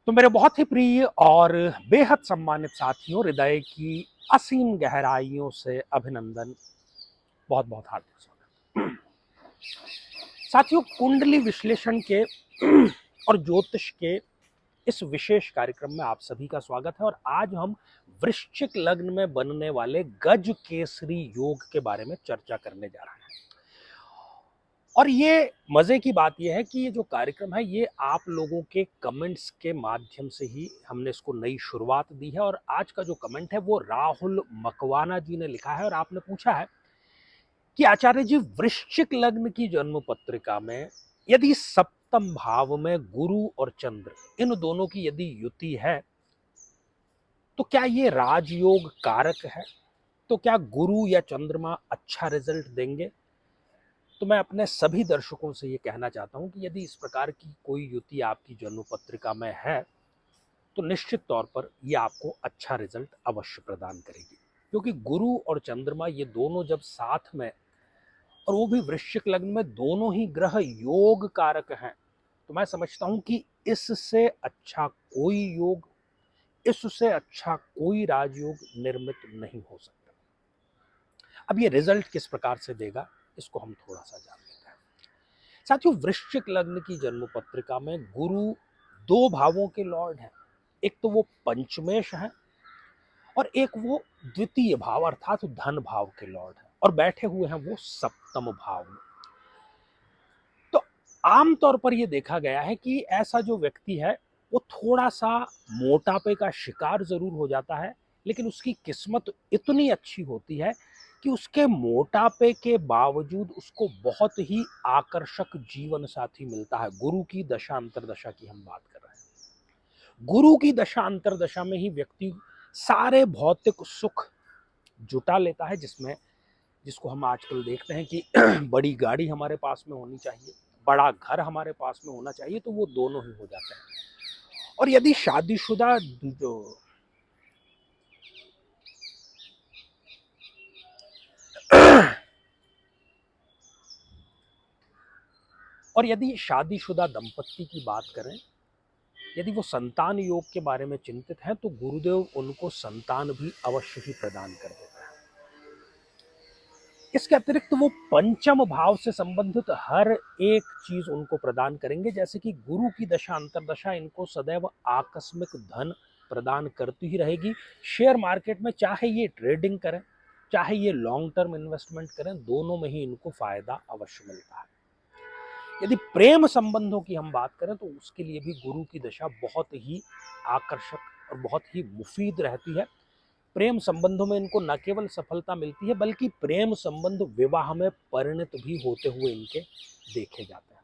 तो मेरे बहुत ही प्रिय और बेहद सम्मानित साथियों, हृदय की असीम गहराइयों से अभिनंदन। बहुत बहुत हार्दिक स्वागत। साथियों, कुंडली विश्लेषण के और ज्योतिष के इस विशेष कार्यक्रम में आप सभी का स्वागत है। और आज हम वृश्चिक लग्न में बनने वाले गज केसरी योग के बारे में चर्चा करने जा रहे हैं। और ये मजे की बात ये है कि ये जो कार्यक्रम है ये आप लोगों के कमेंट्स के माध्यम से ही हमने इसको नई शुरुआत दी है। और आज का जो कमेंट है वो राहुल मकवाना जी ने लिखा है और आपने पूछा है कि आचार्य जी, वृश्चिक लग्न की जन्म पत्रिका में यदि सप्तम भाव में गुरु और चंद्र इन दोनों की यदि युति है तो क्या ये राजयोग कारक है? तो क्या गुरु या चंद्रमा अच्छा रिजल्ट देंगे? तो मैं अपने सभी दर्शकों से ये कहना चाहता हूं कि यदि इस प्रकार की कोई युति आपकी जन्म पत्रिका में है तो निश्चित तौर पर ये आपको अच्छा रिजल्ट अवश्य प्रदान करेगी, क्योंकि गुरु और चंद्रमा ये दोनों जब साथ में, और वो भी वृश्चिक लग्न में, दोनों ही ग्रह योग कारक हैं, तो मैं समझता हूं कि इससे अच्छा कोई योग, इससे अच्छा कोई राजयोग निर्मित नहीं हो सकता। अब ये रिजल्ट किस प्रकार से देगा इसको हम थोड़ा सा जान लेते हैं। साथियों, वृश्चिक लग्न की जन्म पत्रिका में गुरु दो भावों के लॉर्ड हैं। एक तो वो पंचमेश है और एक वो द्वितीय भाव अर्थात धन भाव के लॉर्ड हैं, और बैठे हुए हैं वो सप्तम भाव में। तो आमतौर पर यह देखा गया है कि ऐसा जो व्यक्ति है वो थोड़ा सा मोटापे का शिकार जरूर हो जाता है, लेकिन उसकी किस्मत इतनी अच्छी होती है कि उसके मोटापे के बावजूद उसको बहुत ही आकर्षक जीवन साथी मिलता है। गुरु की दशा अंतरदशा की हम बात कर रहे हैं। गुरु की दशा अंतरदशा में ही व्यक्ति सारे भौतिक सुख जुटा लेता है, जिसको हम आजकल देखते हैं कि बड़ी गाड़ी हमारे पास में होनी चाहिए, बड़ा घर हमारे पास में होना चाहिए, तो वो दोनों ही हो जाते हैं। और यदि शादीशुदा जो और यदि शादीशुदा दंपत्ति की बात करें, यदि वो संतान योग के बारे में चिंतित हैं तो गुरुदेव उनको संतान भी अवश्य ही प्रदान कर देता है। इसके अतिरिक्त वो पंचम भाव से संबंधित हर एक चीज उनको प्रदान करेंगे, जैसे कि गुरु की दशा अंतरदशा इनको सदैव आकस्मिक धन प्रदान करती ही रहेगी। शेयर मार्केट में चाहे ये ट्रेडिंग करें, चाहे ये लॉन्ग टर्म इन्वेस्टमेंट करें, दोनों में ही इनको फायदा अवश्य मिलता है। यदि प्रेम संबंधों की हम बात करें तो उसके लिए भी गुरु की दशा बहुत ही आकर्षक और बहुत ही मुफीद रहती है। प्रेम संबंधों में इनको न केवल सफलता मिलती है, बल्कि प्रेम संबंध विवाह में परिणत भी होते हुए इनके देखे जाते हैं।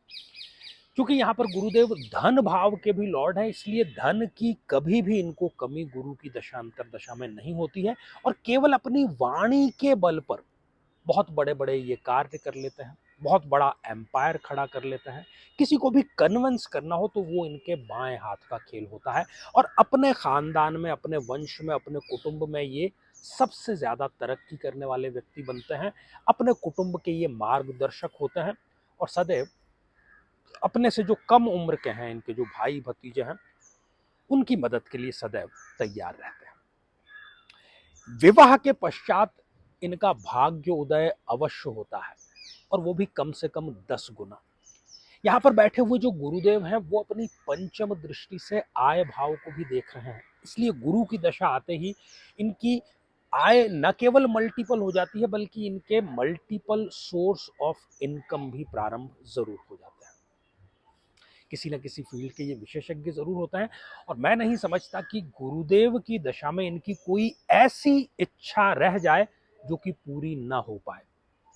क्योंकि यहाँ पर गुरुदेव धन भाव के भी लॉर्ड है, इसलिए धन की कभी भी इनको कमी गुरु की दशा अंतरदशा में नहीं होती है। और केवल अपनी वाणी के बल पर बहुत बड़े बड़े ये कार्य कर लेते हैं, बहुत बड़ा एम्पायर खड़ा कर लेते हैं। किसी को भी कन्विंस करना हो तो वो इनके बाएं हाथ का खेल होता है। और अपने खानदान में, अपने वंश में, अपने कुटुंब में ये सबसे ज्यादा तरक्की करने वाले व्यक्ति बनते हैं। अपने कुटुंब के ये मार्गदर्शक होते हैं और सदैव अपने से जो कम उम्र के हैं, इनके जो भाई भतीजे हैं, उनकी मदद के लिए सदैव तैयार रहते हैं। विवाह के पश्चात इनका भाग्य उदय अवश्य होता है, और वो भी कम से कम 10 गुना। यहाँ पर बैठे हुए जो गुरुदेव हैं वो अपनी पंचम दृष्टि से आय भाव को भी देख रहे हैं, इसलिए गुरु की दशा आते ही इनकी आय न केवल मल्टीपल हो जाती है, बल्कि इनके मल्टीपल सोर्स ऑफ इनकम भी प्रारंभ जरूर हो जाते हैं। किसी न किसी फील्ड के ये विशेषज्ञ जरूर होते हैं। और मैं नहीं समझता कि गुरुदेव की दशा में इनकी कोई ऐसी इच्छा रह जाए जो कि पूरी ना हो पाए।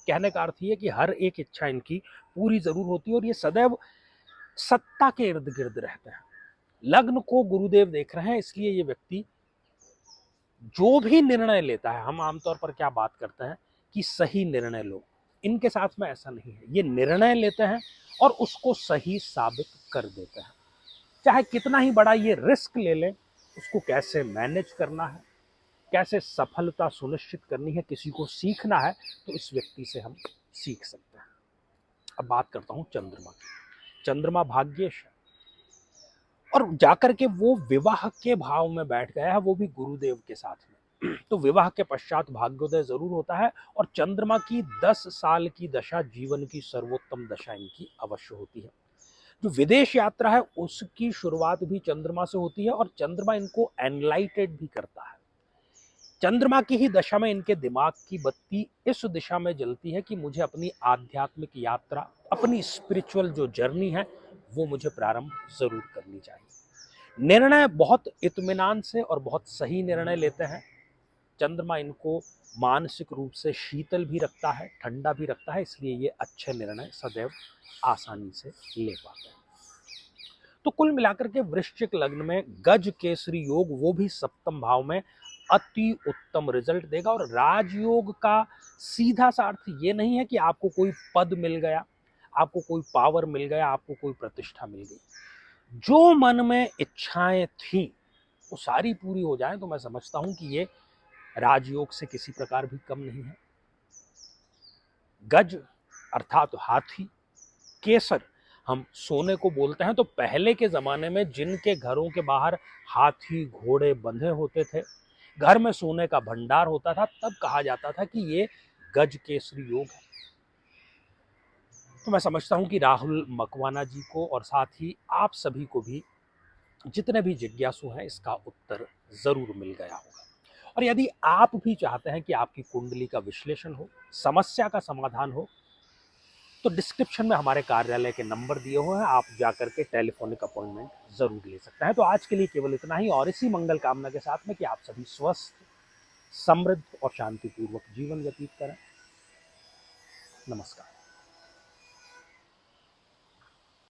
कहने का अर्थ ये कि हर एक इच्छा इनकी पूरी जरूर होती है, और ये सदैव सत्ता के इर्द गिर्द रहते हैं। लग्न को गुरुदेव देख रहे हैं, इसलिए ये व्यक्ति जो भी निर्णय लेता है, हम आमतौर पर क्या बात करते हैं कि सही निर्णय लो, इनके साथ में ऐसा नहीं है। ये निर्णय लेते हैं और उसको सही साबित कर देते हैं। चाहे कितना ही बड़ा ये रिस्क ले लें, उसको कैसे मैनेज करना है, कैसे सफलता सुनिश्चित करनी है, किसी को सीखना है तो इस व्यक्ति से हम सीख सकते हैं। अब बात करता हूं चंद्रमा की। चंद्रमा भाग्येश है, और जाकर के वो विवाह के भाव में बैठ गया है, वो भी गुरुदेव के साथ में। तो विवाह के पश्चात भाग्योदय जरूर होता है और चंद्रमा की 10 साल की दशा जीवन की सर्वोत्तम दशा इनकी अवश्य होती है। जो विदेश यात्रा है उसकी शुरुआत भी चंद्रमा से होती है और चंद्रमा इनको एनलाइटेड भी करता है। चंद्रमा की ही दशा में इनके दिमाग की बत्ती इस दिशा में जलती है कि मुझे अपनी आध्यात्मिक यात्रा, अपनी स्पिरिचुअल जो जर्नी है वो मुझे प्रारंभ जरूर करनी चाहिए। निर्णय बहुत इत्मीनान से और बहुत सही निर्णय लेते हैं। चंद्रमा इनको मानसिक रूप से शीतल भी रखता है, ठंडा भी रखता है, इसलिए ये अच्छे निर्णय सदैव आसानी से ले पाते हैं। तो कुल मिलाकर के वृश्चिक लग्न में गज केसरी योग, वो भी सप्तम भाव में, अति उत्तम रिजल्ट देगा। और राजयोग का सीधा सा अर्थ ये नहीं है कि आपको कोई पद मिल गया, आपको कोई पावर मिल गया, आपको कोई प्रतिष्ठा मिल गई। जो मन में इच्छाएं थी वो सारी पूरी हो जाएं तो मैं समझता हूं कि ये राजयोग से किसी प्रकार भी कम नहीं है। गज अर्थात हाथी, केसर हम सोने को बोलते हैं। तो पहले के जमाने में जिनके घरों के बाहर हाथी घोड़े बंधे होते थे, घर में सोने का भंडार होता था, तब कहा जाता था कि ये गज केसरी योग है। तो मैं समझता हूं कि राहुल मकवाना जी को और साथ ही आप सभी को भी, जितने भी जिज्ञासु हैं, इसका उत्तर जरूर मिल गया होगा। और यदि आप भी चाहते हैं कि आपकी कुंडली का विश्लेषण हो, समस्या का समाधान हो, तो डिस्क्रिप्शन में हमारे कार्यालय के नंबर दिए हुए हैं, आप जाकर के टेलीफोनिक अपॉइंटमेंट जरूर ले सकते हैं। तो आज के लिए केवल इतना ही, और इसी मंगल कामना के साथ में कि आप सभी स्वस्थ, समृद्ध और शांतिपूर्वक जीवन व्यतीत करें। नमस्कार।